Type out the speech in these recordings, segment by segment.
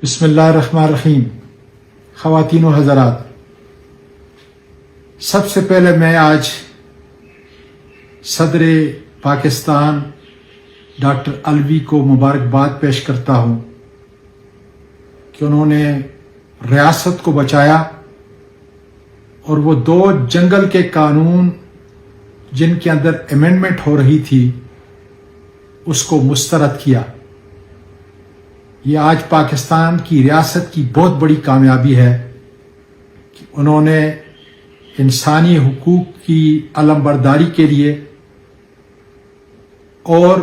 بسم اللہ الرحمن الرحیم۔ خواتین و حضرات، سب سے پہلے میں آج صدر پاکستان ڈاکٹر علوی کو مبارکباد پیش کرتا ہوں کہ انہوں نے ریاست کو بچایا اور وہ 2 جنگل کے قانون جن کے اندر امینڈمنٹ ہو رہی تھی اس کو مسترد کیا۔ یہ آج پاکستان کی ریاست کی بہت بڑی کامیابی ہے کہ انہوں نے انسانی حقوق کی علمبرداری کے لیے اور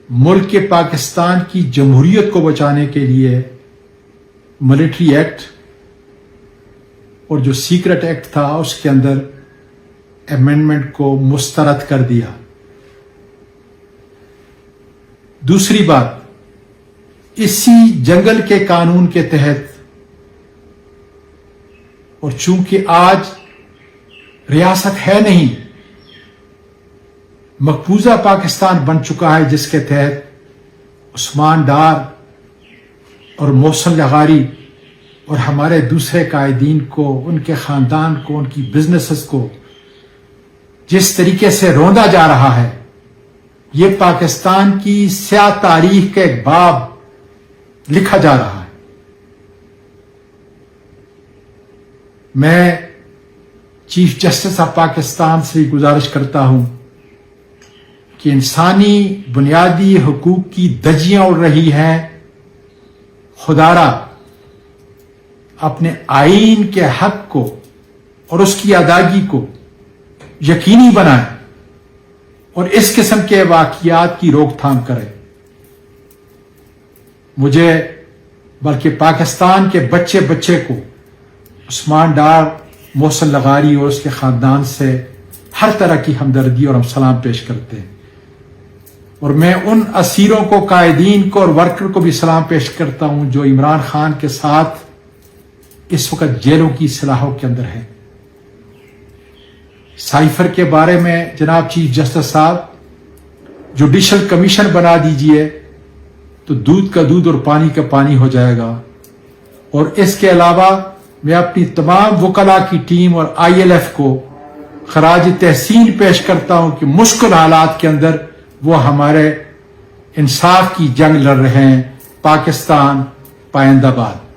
ملک پاکستان کی جمہوریت کو بچانے کے لیے ملٹری ایکٹ اور جو سیکرٹ ایکٹ تھا اس کے اندر امینڈمنٹ کو مسترد کر دیا۔ دوسری بات، اسی جنگل کے قانون کے تحت اور چونکہ آج ریاست ہے نہیں، مقبوضہ پاکستان بن چکا ہے، جس کے تحت عثمان ڈار اور محسن لغاری اور ہمارے دوسرے قائدین کو، ان کے خاندان کو، ان کی بزنسز کو جس طریقے سے روندا جا رہا ہے، یہ پاکستان کی سیاہ تاریخ کا ایک باب لکھا جا رہا ہے۔ میں چیف جسٹس آف پاکستان سے گزارش کرتا ہوں کہ انسانی بنیادی حقوق کی دھجیاں اڑ رہی ہیں، خدارا اپنے آئین کے حق کو اور اس کی ادائیگی کو یقینی بنائیں اور اس قسم کے واقعات کی روک تھام کریں۔ مجھے بلکہ پاکستان کے بچے بچے کو عثمان ڈار، محسن لغاری اور اس کے خاندان سے ہر طرح کی ہمدردی اور ہم سلام پیش کرتے ہیں، اور میں ان اسیروں کو، قائدین کو اور ورکر کو بھی سلام پیش کرتا ہوں جو عمران خان کے ساتھ اس وقت جیلوں کی سلاخوں کے اندر ہیں۔ سائفر کے بارے میں جناب چیف جسٹس صاحب جوڈیشل کمیشن بنا دیجئے تو دودھ کا دودھ اور پانی کا پانی ہو جائے گا۔ اور اس کے علاوہ میں اپنی تمام وکلاء کی ٹیم اور ILF کو خراج تحسین پیش کرتا ہوں کہ مشکل حالات کے اندر وہ ہمارے انصاف کی جنگ لڑ رہے ہیں۔ پاکستان پائندہ باد۔